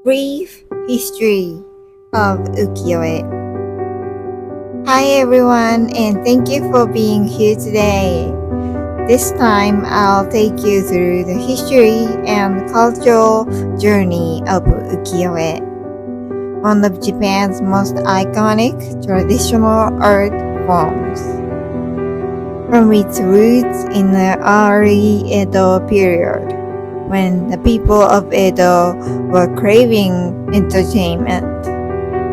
Brief History of Ukiyo-e. Hi everyone, and thank you for being here today. This time I'll take you through the history and cultural journey of ukiyo-e, one of Japan's most iconic traditional art forms. From its roots in the early Edo period, when the people of Edo were craving entertainment,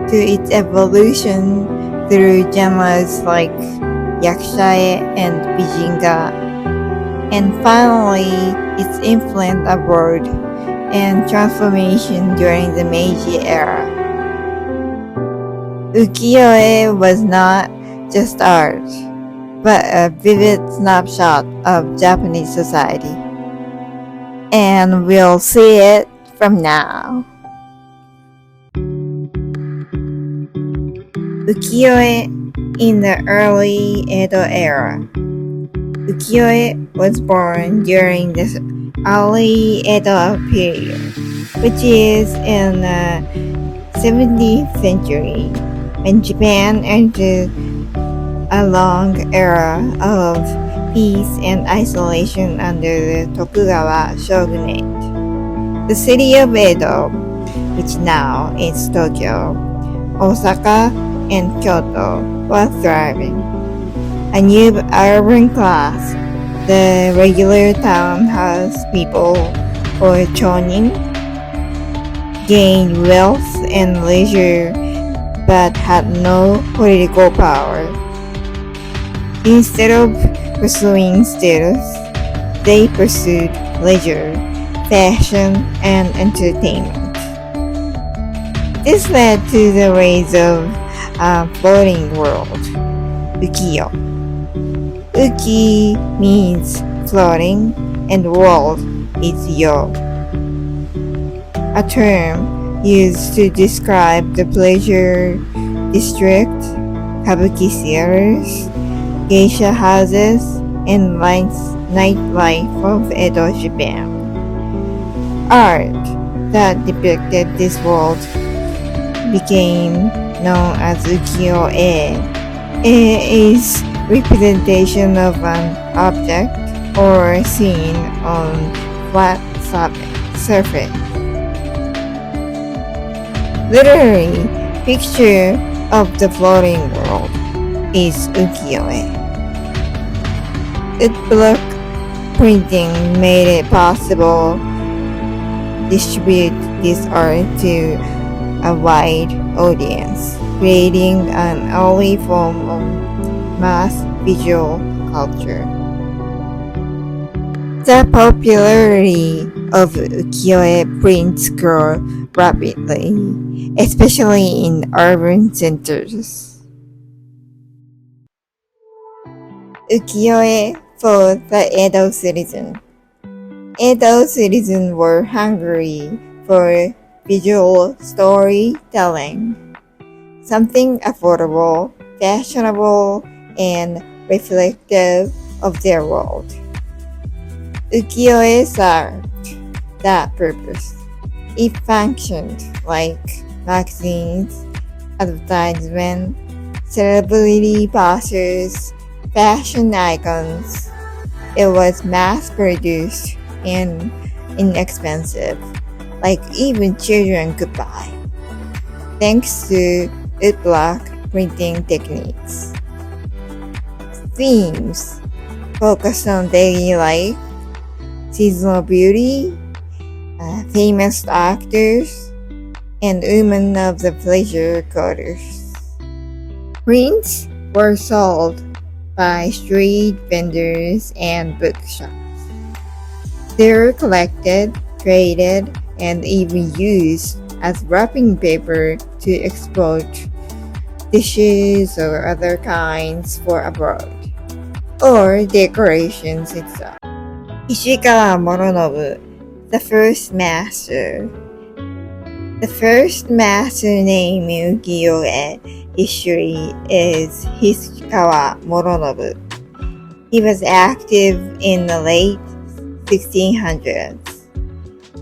to its evolution through genres like yakushae and bijinga, and finally its influence abroad and transformation during the Meiji era. Ukiyo-e was not just art, but a vivid snapshot of Japanese society. And we'll see it from now. Ukiyo-e in the early Edo era. Ukiyo-e was born during the early Edo period, which is in the 17th century, when Japan entered a long era of peace and isolation under the Tokugawa shogunate. The city of Edo, which now is Tokyo, Osaka, and Kyoto, was thriving. A new urban class, the regular townhouse people, or chonin, gained wealth and leisure but had no political power. Instead of pursuing status, they pursued leisure, fashion, and entertainment. This led to the rise of a floating world, ukiyo. Uki means floating and world is yo, a term used to describe the pleasure district, kabuki theaters, geisha houses, and nightlife of Edo, Japan. Art that depicted this world became known as ukiyo-e. It is representation of an object or scene on flat surface. Literary picture of the floating world is ukiyo-e. Block printing made it possible to distribute this art to a wide audience, creating an early form of mass visual culture. The popularity of ukiyo-e prints grew rapidly, especially in urban centers. Ukiyo-e for the Edo citizen. Edo citizens were hungry for visual storytelling, something affordable, fashionable, and reflective of their world. Ukiyo-e served that purpose. It functioned like magazines, advertisements, celebrity posters, fashion icons. It was mass-produced and inexpensive, like even children could buy, thanks to block printing techniques. Themes focused on daily life, seasonal beauty, famous actors, and women of the pleasure quarters. Prints were sold by street vendors and bookshops. They were collected, traded, and even used as wrapping paper to export dishes or other kinds for abroad, or decorations itself. Ishikawa Moronobu, the first master. The first master name in ukiyo-e history is History Moronobu. He was active in the late 1600s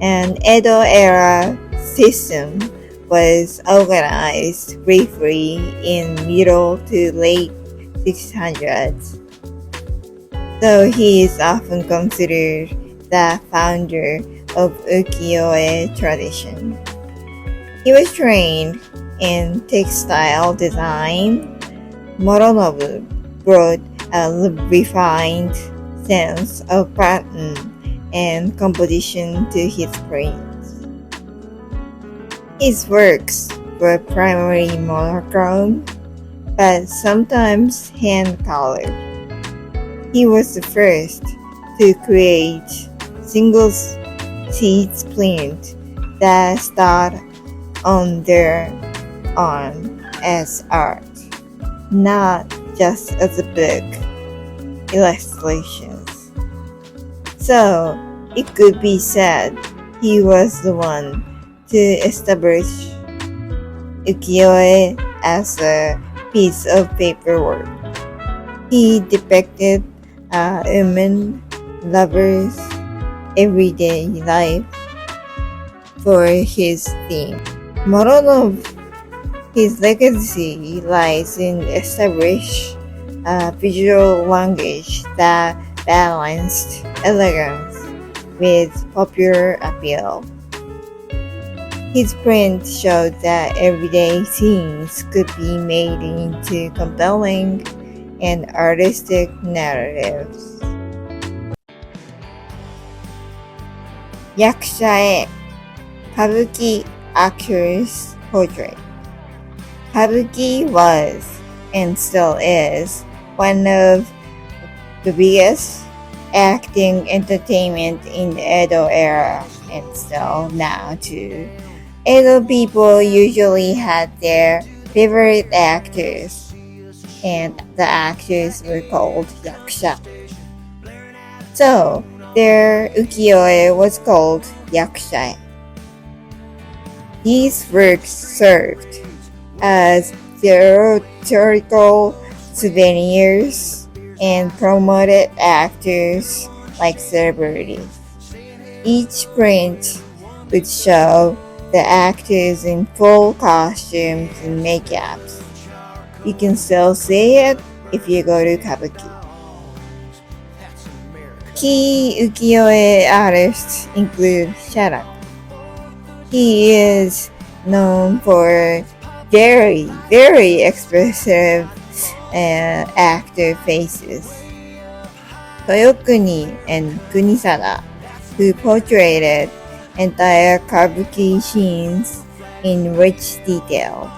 and Edo era system was organized briefly in middle to late 600s, so he is often considered the founder of ukiyo-e tradition. He was trained in textile design. Moronobu brought a refined sense of pattern and composition to his prints. His works were primarily monochrome, but sometimes hand-colored. He was the first to create single sheets print that stood on their own as art, not just as a book illustrations. So it could be said he was the one to establish ukiyo-e as a piece of paperwork. He depicted a woman lover's everyday life for his theme. Moreover, his legacy lies in establishing a visual language that balanced elegance with popular appeal. His print showed that everyday scenes could be made into compelling and artistic narratives. Yakusha-e, Kabuki actor's portrait. Kabuki was, and still is, one of the biggest acting entertainment in the Edo era, and still now too. Edo people usually had their favorite actors, and the actors were called yakusha. So, their ukiyo-e was called yakusha. These works served as theatrical souvenirs and promoted actors like celebrities. Each print would show the actors in full costumes and makeups. You can still see it if you go to Kabuki. Key ukiyo-e artists include Shara. He is known for very expressive actor faces. Toyokuni and Kunisada, who portrayed entire Kabuki scenes in rich detail.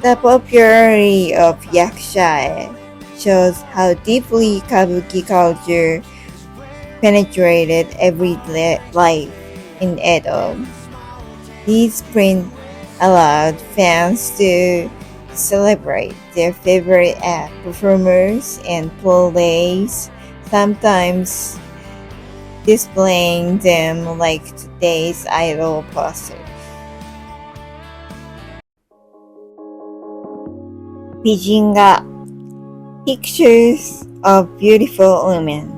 The popularity of yakusha shows how deeply Kabuki culture penetrated everyday life in Edo. These prints allowed fans to celebrate their favorite performers and plays, sometimes displaying them like today's idol posters. Bijinga, pictures of beautiful women.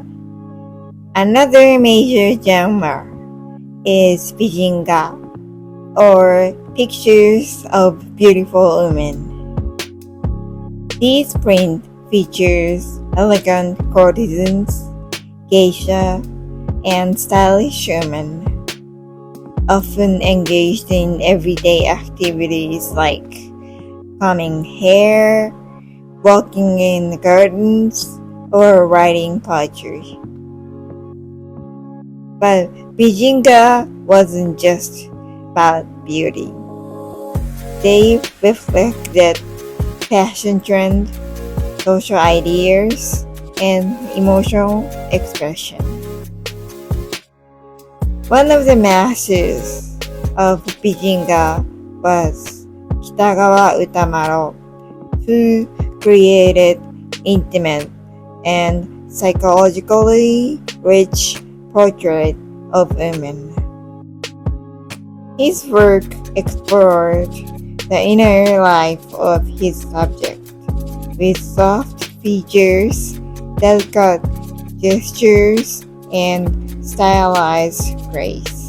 Another major genre is bijinga, or pictures of beautiful women. These print features elegant courtesans, geisha, and stylish women, often engaged in everyday activities like combing hair, walking in the gardens, or writing poetry. But bijinga wasn't just about beauty. They reflected fashion trends, social ideas, and emotional expression. One of the masters of bijinga was Kitagawa Utamaro, who created intimate and psychologically rich portrait of women. His work explored the inner life of his subject, with soft features, delicate gestures, and stylized grace.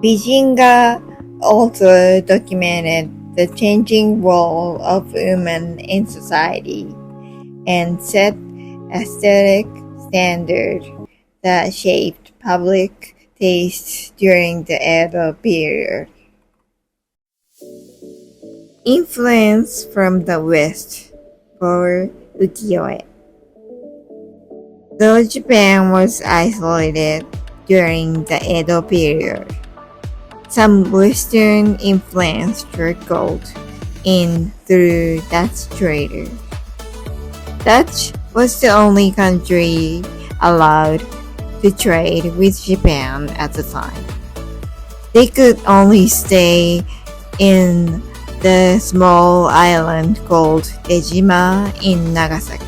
Bijinga also documented the changing role of women in society and set aesthetic standards that shaped public taste during the Edo period. Influence from the West for ukiyo-e. Though Japan was isolated during the Edo period, some Western influence trickled in through Dutch traders. Dutch was the only country allowed to trade with Japan at the time. They could only stay in the small island called Dejima in Nagasaki.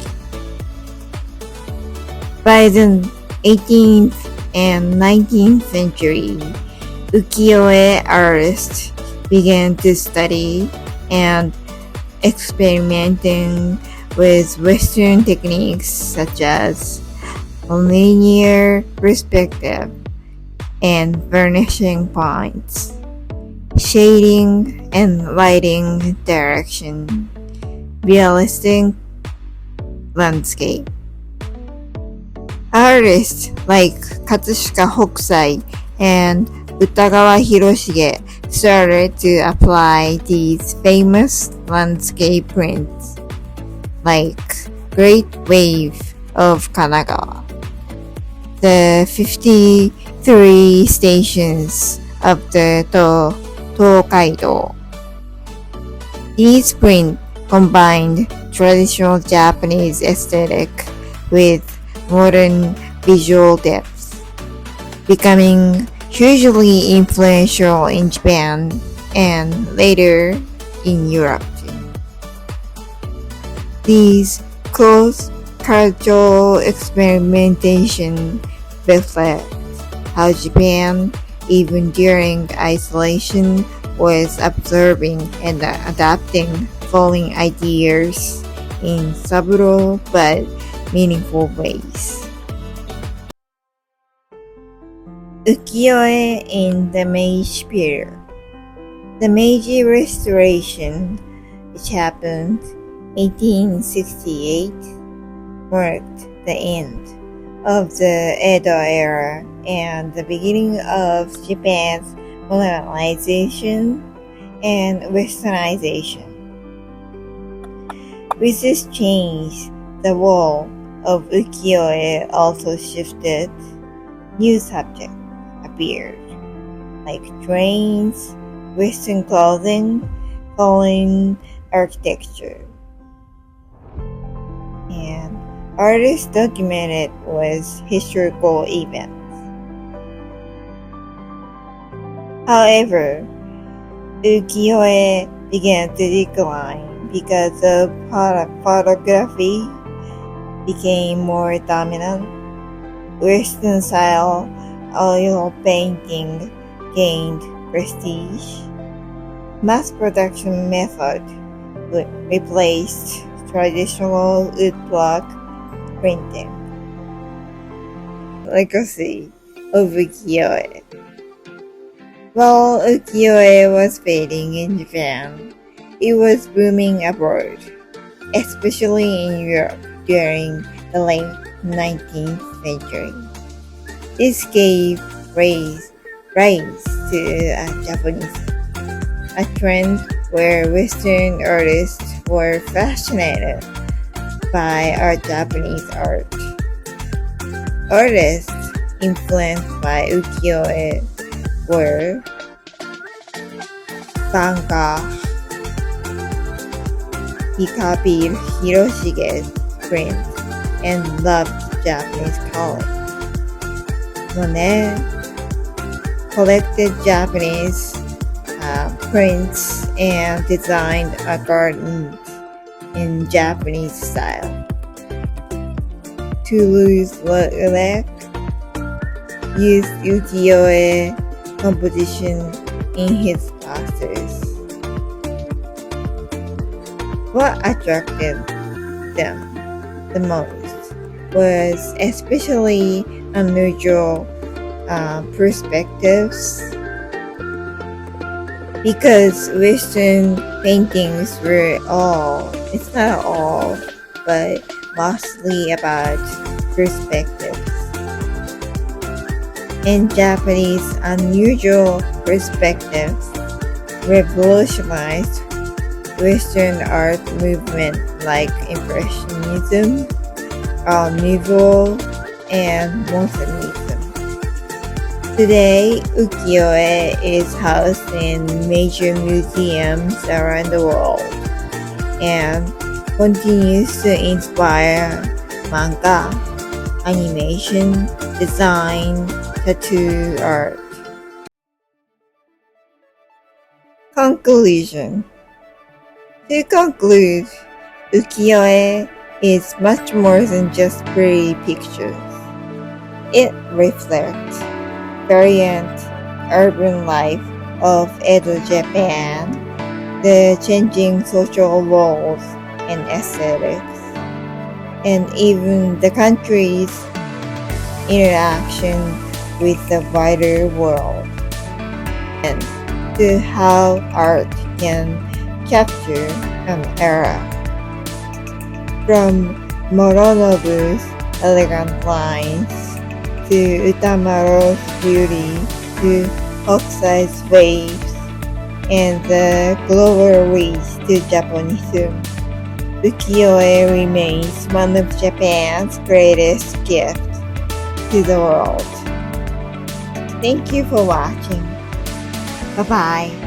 By the 18th and 19th century, ukiyo-e artists began to study and experimenting with Western techniques such as linear perspective and vanishing points, shading and lighting direction, realistic landscape. Artists like Katsushika Hokusai and Utagawa Hiroshige started to apply these famous landscape prints like Great Wave of Kanagawa, the 53 stations of the Tokaido. These prints combined traditional Japanese aesthetic with modern visual depth, becoming hugely influential in Japan and later in Europe too. These cross-cultural experimentation reflect how Japan, even during isolation, was observing and adapting following ideas in subtle but meaningful ways. Ukiyo-e in the Meiji period. The Meiji Restoration, which happened 1868, marked the end of the Edo era and the beginning of Japan's modernization and westernization. With this change, the role of ukiyo-e also shifted. New subjects appeared, like trains, Western clothing, foreign architecture, and artists documented with historical events. However, ukiyo-e began to decline because of photography became more dominant. Western-style oil painting gained prestige. Mass production method replaced traditional woodblock printing. Legacy of ukiyo-e. While ukiyo-e was fading in Japan, it was booming abroad, especially in Europe during the late 19th century. This gave rise to Japanism, a trend where Western artists were fascinated by our Japanese art. Artists influenced by ukiyo-e were Banka. He copied Hiroshige's print and loved Japanese colors. Monet collected Japanese prints and designed a garden in Japanese style. Toulouse-Lautrec used ukiyo-e composition in his posters. What attracted them the most was especially unusual perspectives, because Western paintings were it's not all, but mostly about perspectives. And Japanese unusual perspectives revolutionized Western art movement like Impressionism, Nouveau, and Modernism. Today, ukiyo-e is housed in major museums around the world and continues to inspire manga, animation, design, tattoo art. Conclusion. To conclude, ukiyo-e is much more than just pretty pictures. It reflects variant urban life of Edo Japan, the changing social roles and aesthetics, and even the country's interaction with the wider world, and to how art can capture an era. From Moronobu's elegant lines to Utamaro's beauty to Hokusai's waves and the global reach to Japanism, ukiyo-e remains one of Japan's greatest gifts to the world. Thank you for watching. Bye-bye.